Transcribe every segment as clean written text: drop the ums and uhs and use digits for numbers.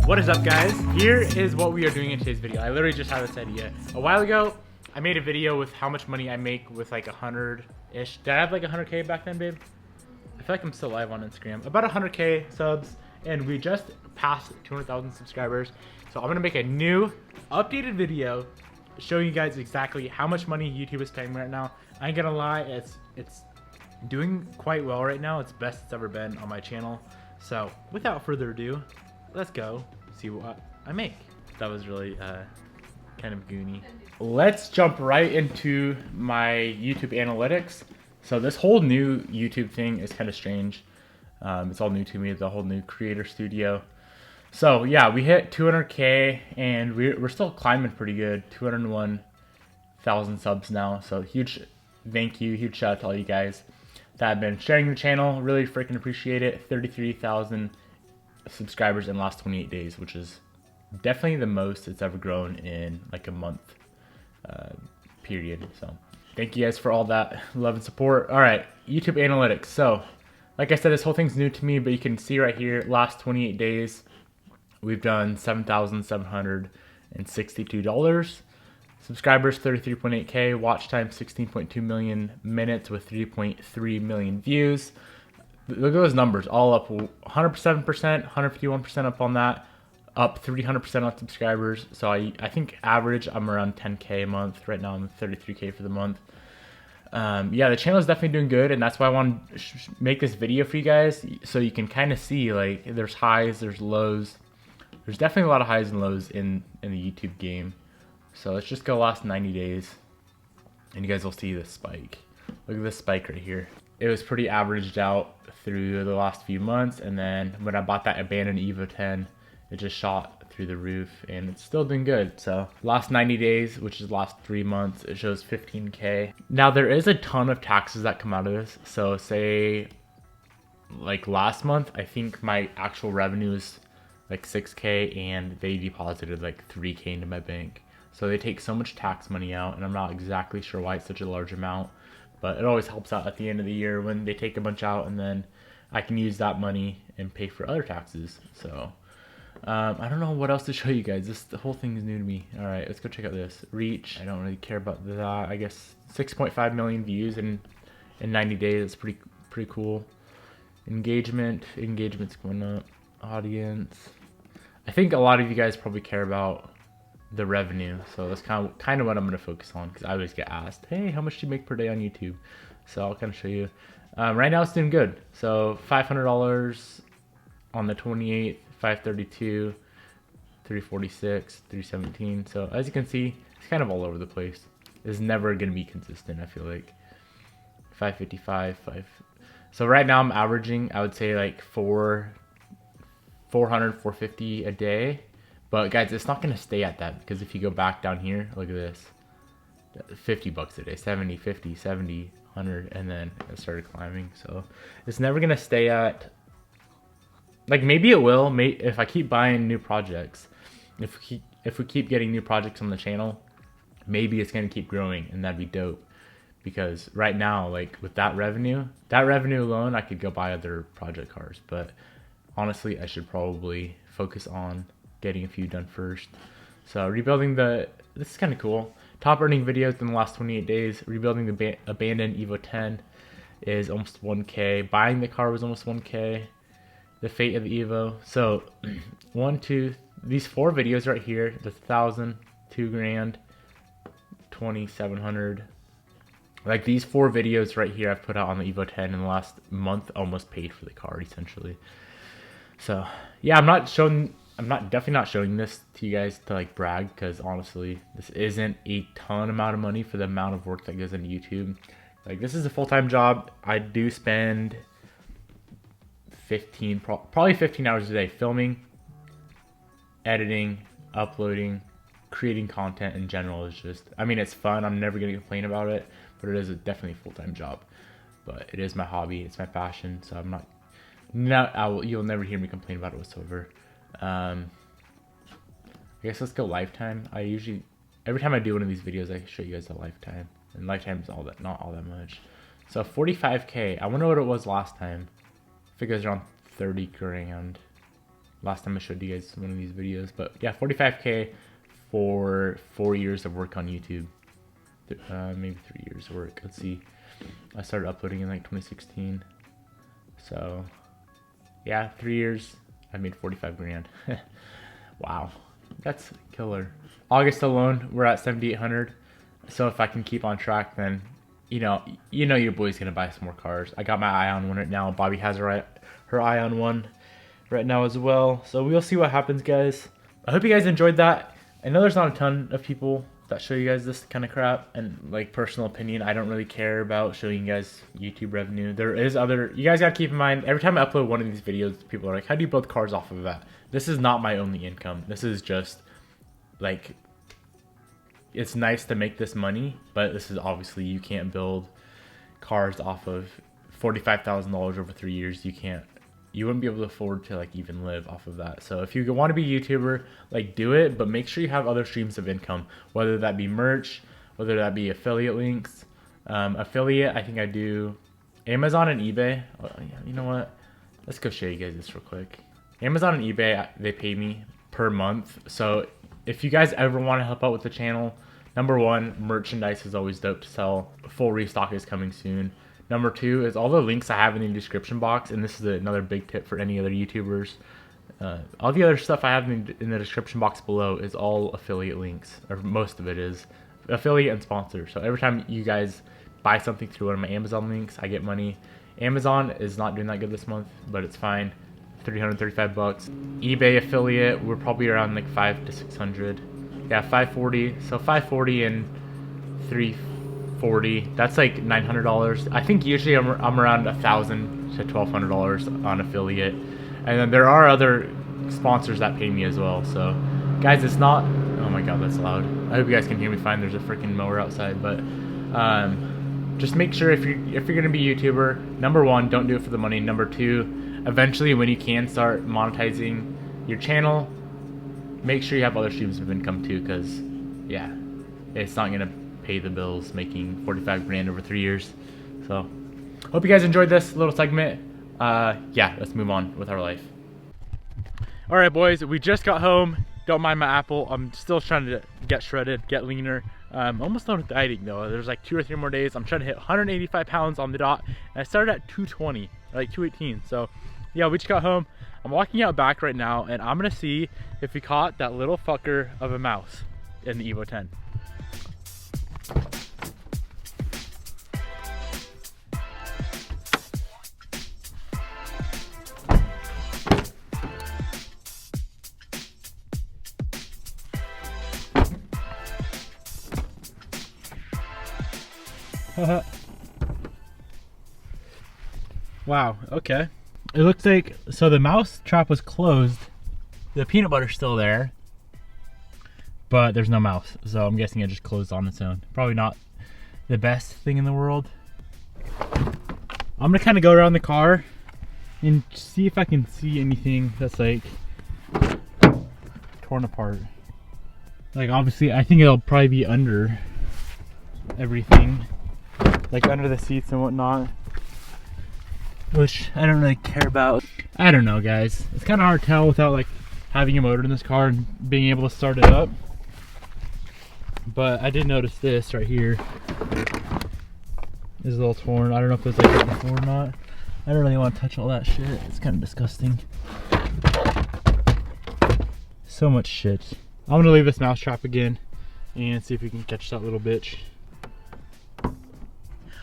What is up, guys? Here is what we are doing in today's video. I literally just had this idea. A while ago, I made a video with how much money I make with like 100-ish. Did I have like 100K back then, babe? I feel like I'm still live on Instagram. About 100K subs, and we just passed 200,000 subscribers. So I'm gonna make a new, updated video showing you guys exactly how much money YouTube is paying right now. I ain't gonna lie, it's doing quite well right now. It's best it's ever been on my channel. So without further ado, let's go see what I make. That was really kind of goony. Let's jump right into my YouTube analytics. So this whole new YouTube thing is kind of strange. It's all new to me, the whole new creator studio. So yeah, we hit 200K and we're still climbing pretty good. 201,000 subs now. So huge thank you, huge shout out to all you guys that have been sharing the channel. Really freaking appreciate it. 33,000 subscribers in the last 28 days, which is definitely the most it's ever grown in like a month period. So thank you guys for all that love and support. All right, YouTube analytics. So like I said, this whole thing's new to me, but you can see right here, last 28 days, we've done $7,762. Subscribers 33.8K, watch time 16.2 million minutes with 3.3 million views. Look at those numbers, all up 107%, 151% up on that, up 300% on subscribers. So I think average I'm around 10K a month. Right now I'm 33K for the month. Yeah, the channel is definitely doing good, and that's why I want to make this video for you guys, so you can kind of see like there's highs, there's lows. There's definitely a lot of highs and lows in the YouTube game. So let's just go last 90 days, and you guys will see this spike. Look at this spike right here. It was pretty averaged out through the last few months, and then when I bought that abandoned Evo 10, it just shot through the roof, and it's still doing good. So last 90 days, which is the last 3 months, it shows 15K. Now there is a ton of taxes that come out of this. So say like last month, I think my actual revenue is like 6K, and they deposited like 3K into my bank. So they take so much tax money out, and I'm not exactly sure why it's such a large amount, but it always helps out at the end of the year when they take a bunch out, and then I can use that money and pay for other taxes. So I don't know what else to show you guys. The whole thing is new to me. All right, let's go check out this reach. I don't really care about that. I guess 6.5 million views in 90 days. It's pretty cool. Engagement's going up. Audience. I think a lot of you guys probably care about the revenue, so that's kind of what I'm going to focus on, because I always get asked, hey, how much do you make per day on YouTube? So I'll kind of show you. Right now it's doing good. So $500 on the 28th, 532, 346, 317. So as you can see, it's kind of all over the place. It's never going to be consistent, I feel like. 555, 5. So right now I'm averaging, I would say like 400, 450 a day. But guys, it's not going to stay at that, because if you go back down here, look at this. 50 bucks a day, 70, 50, 70, 100, and then it started climbing. So it's never going to stay at, like, maybe it will if I keep buying new projects. If we keep getting new projects on the channel, maybe it's going to keep growing, and that'd be dope. Because right now, like with that revenue alone, I could go buy other project cars. But honestly, I should probably focus on getting a few done first. So rebuilding this is kind of cool. Top earning videos in the last 28 days. Rebuilding the abandoned Evo 10 is almost 1K. Buying the car was almost 1K. The fate of the Evo. So these 4 videos right here, the 1,000, 2 grand, 2,700. Like these 4 videos right here I've put out on the Evo 10 in the last month almost paid for the car essentially. So yeah, I'm definitely not showing this to you guys to like brag, because honestly, this isn't a ton amount of money for the amount of work that goes into YouTube. Like this is a full-time job. I do spend probably 15 hours a day filming, editing, uploading, creating content in general. Is just, I mean, it's fun. I'm never going to complain about it, but it is definitely a full-time job. But it is my hobby. It's my passion. So you'll never hear me complain about it whatsoever. I guess let's go lifetime. Every time I do one of these videos, I show you guys the lifetime, and lifetime is not all that much. So 45K. I wonder what it was last time. I think it was around 30 grand. last time I showed you guys one of these videos. But yeah, 45K for 4 years of work on YouTube. Maybe 3 years of work. Let's see. I started uploading in like 2016. So yeah, 3 years. I made 45 grand. Wow, that's killer. August alone, we're at 7,800. So if I can keep on track, then you know your boy's gonna buy some more cars. I got my eye on one right now. Bobby has her eye on one right now as well. So we'll see what happens, guys. I hope you guys enjoyed that. I know there's not a ton of people that show you guys this kind of crap, and like personal opinion, I don't really care about showing you guys YouTube revenue. There is other, you guys gotta keep in mind, every time I upload one of these videos, people are like, how do you build cars off of that? This is not my only income. This is just like, it's nice to make this money, but this is obviously, you can't build cars off of $45,000 over 3 years. You wouldn't be able to afford to like even live off of that. So if you want to be a YouTuber, like do it, but make sure you have other streams of income, whether that be merch, whether that be affiliate links. Affiliate, I think I do Amazon and eBay. You know what? Let's go show you guys this real quick. Amazon and eBay, they pay me per month. So if you guys ever want to help out with the channel, number one, merchandise is always dope to sell. Full restock is coming soon. Number two is all the links I have in the description box, and this is another big tip for any other YouTubers. All the other stuff I have in the description box below is all affiliate links, or most of it is affiliate and sponsor. So every time you guys buy something through one of my Amazon links, I get money. Amazon is not doing that good this month, but it's fine. 335 bucks. eBay affiliate, we're probably around like 500 to 600. Yeah, 540. So 540 and 340. That's like $900. I think usually I'm around $1,000 to $1,200 on affiliate. And then there are other sponsors that pay me as well. So guys, it's not, oh my god, that's loud. I hope you guys can hear me fine. There's a freaking mower outside, but just make sure if you're gonna be a YouTuber, number one, don't do it for the money. Number two, eventually when you can start monetizing your channel, make sure you have other streams of income too, because yeah, it's not gonna pay the bills making 45 grand over 3 years. So hope you guys enjoyed this little segment. Yeah, let's move on with our life. All right, boys, we just got home. Don't mind my apple. I'm still trying to get shredded, get leaner. Almost done with dieting though. There's like 2 or 3 more days. I'm trying to hit 185 pounds on the dot, and I started at 220, like 218. So yeah, we just got home. I'm walking out back right now, and I'm gonna see if we caught that little fucker of a mouse in the Evo 10. Wow, okay. It looks like, so the mouse trap was closed. The peanut butter's still there, but there's no mouse. So I'm guessing it just closed on its own. Probably not the best thing in the world. I'm gonna kind of go around the car and see if I can see anything that's like torn apart. Like obviously, I think it'll probably be under everything, like under the seats and whatnot, which I don't really care about. I don't know, guys. It's kind of hard to tell without like having a motor in this car and being able to start it up. But I did notice this right here is a little torn. I don't know if it was like that before or not. I don't really want to touch all that shit. It's kind of disgusting. So much shit. I'm gonna leave this mouse trap again and see if we can catch that little bitch. A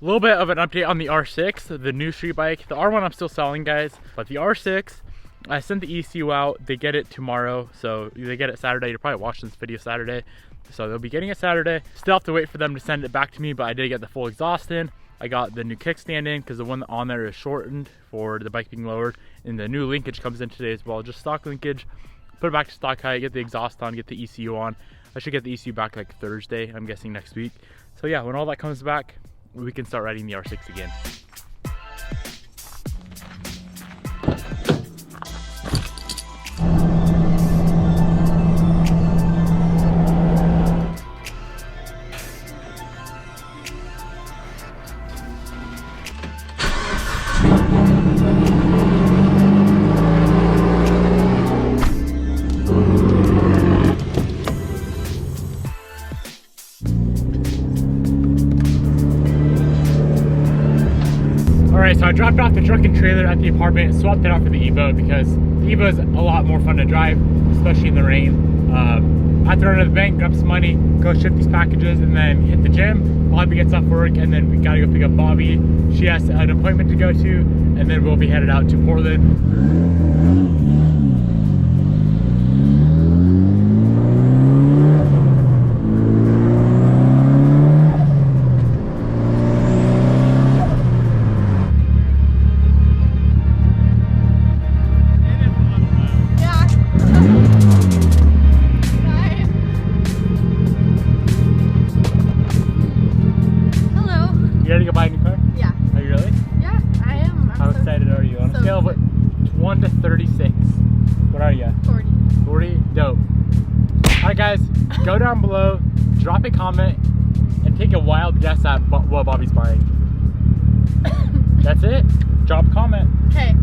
little bit of an update on the R6, the new street bike. The R1 I'm still selling, guys, but the R6, I sent the ECU out. They get it tomorrow, so they get it Saturday. You're probably watching this video Saturday, so they'll be getting it Saturday. Still have to wait for them to send it back to me, but I did get the full exhaust in. I got the new kickstand in because the one on there is shortened for the bike being lowered, and the new linkage comes in today as well, just stock linkage. Put it back to stock height, get the exhaust on, get the ECU on. I should get the ECU back like Thursday, I'm guessing next week. So yeah, when all that comes back, we can start riding the R6 again. So I dropped off the truck and trailer at the apartment, swapped it out for the Evo because the Evo is a lot more fun to drive, especially in the rain. I have to run to the bank, grab some money, go ship these packages, and then hit the gym. Bobby gets off work, and then we gotta go pick up Bobby. She has an appointment to go to, and then we'll be headed out to Portland. You ready to go buy a new car? Yeah. Are you really? Yeah, I am. How excited are you? On a scale of what? 1 to 36. What are you? 40. 40? Dope. Alright guys, go down below, drop a comment, and take a wild guess at what Bobby's buying. That's it. Drop a comment. Okay.